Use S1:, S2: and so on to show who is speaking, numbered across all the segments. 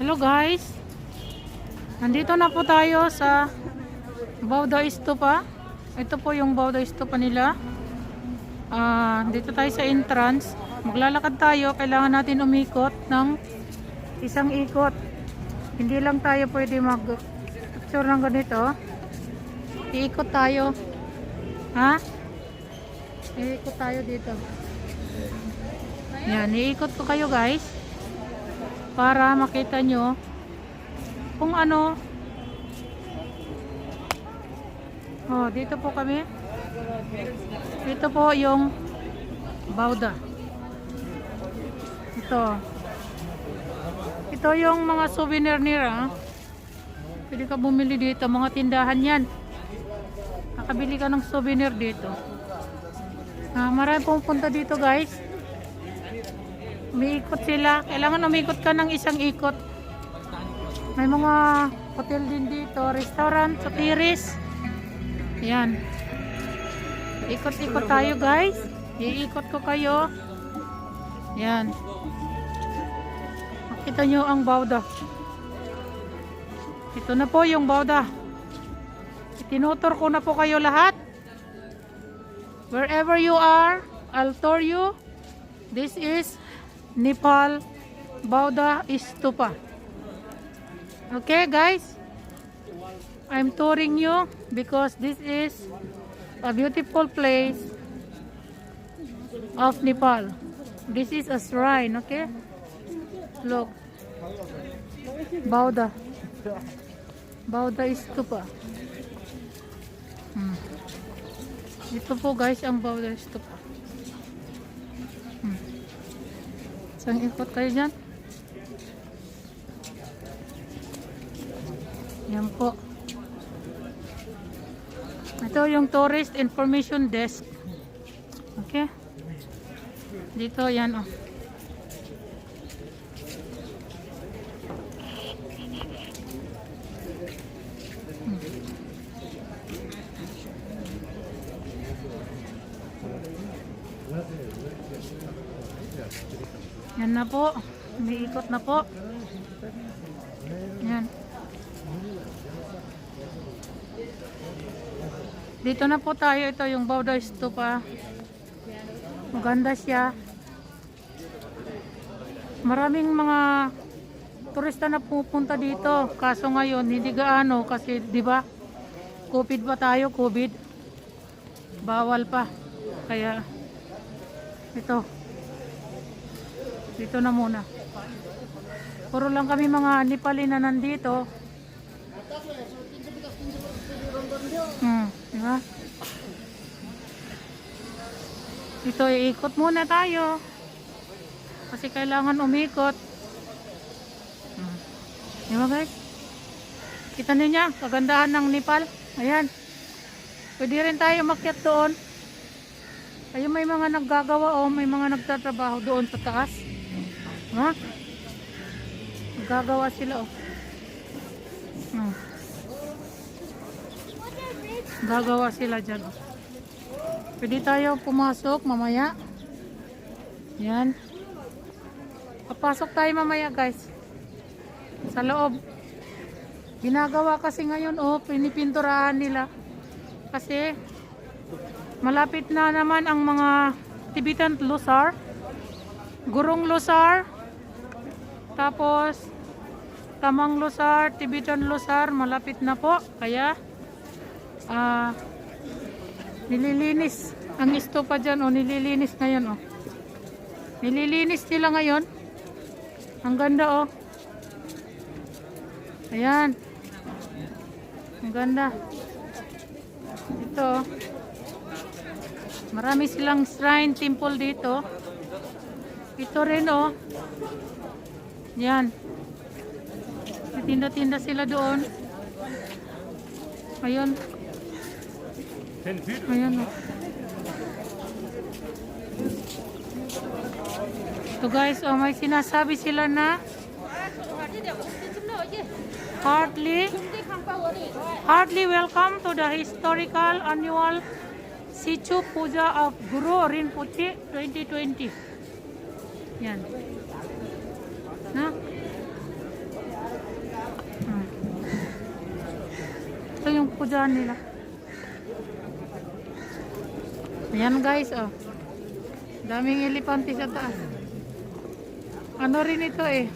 S1: Hello guys, nandito na po tayo sa Bauda Stupa. Ito po yung Bauda Stupa nila. Dito tayo sa entrance. Maglalakad tayo, kailangan natin umikot ng isang ikot. Hindi lang tayo pwede mag-picture ng ganito. Iikot tayo. Iikot tayo dito. Yan, iikot ko kayo guys para makita nyo kung ano. Dito po kami. Dito po yung Bauda. Ito yung mga souvenir nila. Pwede ka bumili dito, mga tindahan yan. Nakabili ka ng souvenir dito. Marami pong punta dito guys. Umiikot sila. Kailangan umikot ka ng isang ikot. May mga hotel din dito, restaurant, sotiris. Yan. Ikot-ikot tayo guys. Iikot ko kayo. Yan. Makita nyo ang Bauda. Ito na po yung Bauda. Itinutur ko na po kayo lahat. Wherever you are, I'll tour you. This is Nepal Bauda Stupa. Okay guys, I'm touring you because this is a beautiful place of Nepal. This is a shrine, okay? Look, Bauda Stupa. Ito po guys ang Bauda Stupa. Isang ikot kayo dyan. Yan po. Ito yung tourist information desk. Okay. Dito yan oh. Yan na po. May ikot na po. Yan. Dito na po tayo. Ito yung Bauda Stupa. Maganda siya. Maraming mga turista na pupunta dito. Kaso ngayon, hindi gaano. Kasi, di ba? COVID pa tayo. COVID. Bawal pa. Kaya, ito. Dito na muna. Puro lang kami mga Nepali na nandito. Diba? Ito, iikot muna tayo. Kasi kailangan umikot. Diba guys? Kita niyo, kagandahan ng Nepal. Ayan. Pwede rin tayo makyat doon. Ayun, may mga naggagawa may mga nagtatrabaho doon sa taas. Gagawa sila Gagawa sila dyan Pwede tayo pumasok mamaya. Yan. Papasok tayo mamaya guys. Sa loob. Ginagawa kasi ngayon pinipinturahan nila. Kasi malapit na naman ang mga Tibetan Losar. Gurung Losar. Tapos Tamang Losar, Tibetan Losar, malapit na po. Kaya nililinis ang stupa dyan nililinis ngayon nililinis nila ngayon. Ang ganda ayan, ang ganda ito marami silang shrine temple dito. Ito rin yan, tinda-tinda sila doon. Ayun. Ayan Ito guys, may sinasabi sila na heartily welcome to the historical annual Sichu Puja of Guru Rinpoche 2020. Yan. Na? ko dyan nila. Ayan guys, oh. Daming elepante sa taas. Ano rin ito eh.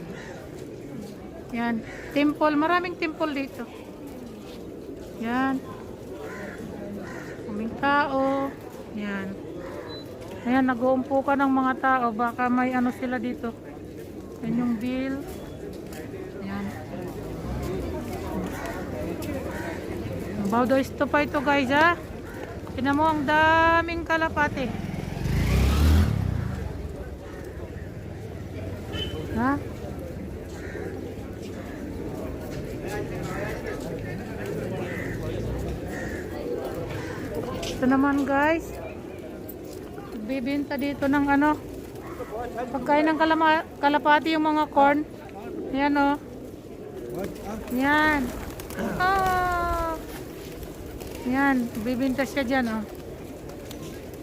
S1: Yan. Temple. Maraming temple dito. Yan. Kaming tao. Yan. Ayan, nag-uumpukan ng mga tao. Baka may ano sila dito. Yan yung bill. Yan. Baudo Stupa ito guys ha. Tingnan mo ang daming kalapate. Ha? Ito naman guys. Bibenta dito ng ano. Pagkain ng kalapati yung mga corn. Yan o. Yan. Oh. Yan. Bibenta siya dyan o.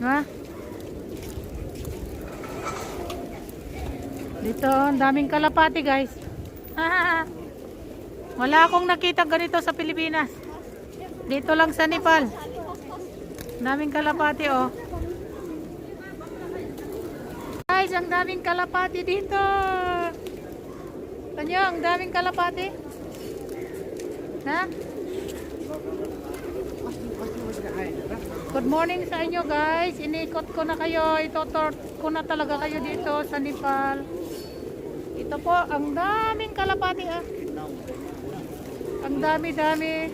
S1: Ha? Dito, ang daming kalapati guys. Wala akong nakita ganito sa Pilipinas. Dito lang sa Nepal. Daming kalapati oh. Guys, ang daming kalapati dito. Tanyo, ang daming kalapati. Ha? Good morning sa inyo guys. Inikot ko na kayo. Itotor ko na talaga kayo dito sa Nepal. Ito po, ang daming kalapati ah. Ang dami-dami.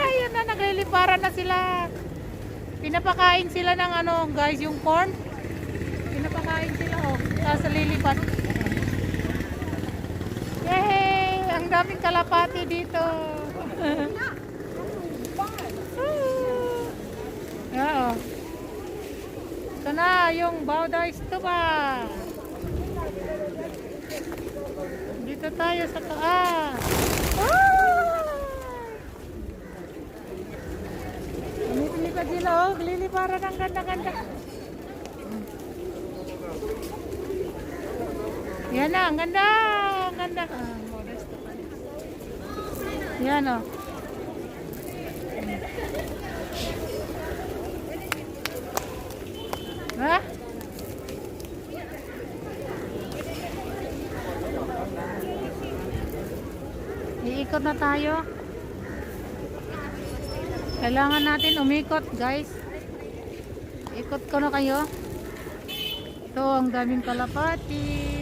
S1: Ayun na, nagliliparan na sila. Pinapakain sila ng ano guys, yung corn. Pinapakain sila oh, sa lilipat. Yay! Ang daming kalapati dito. Oo. Ito na yung Baudo Stupa. Dito tayo sa taas. Lumipad sila oh. Liliparan ang ganda-ganda. Yan na, ang ganda. Ang ganda. Yan oh. Ha? Iikot na tayo. Kailangan natin umikot guys. Ikot ko na kayo. Ito ang daming kalapati.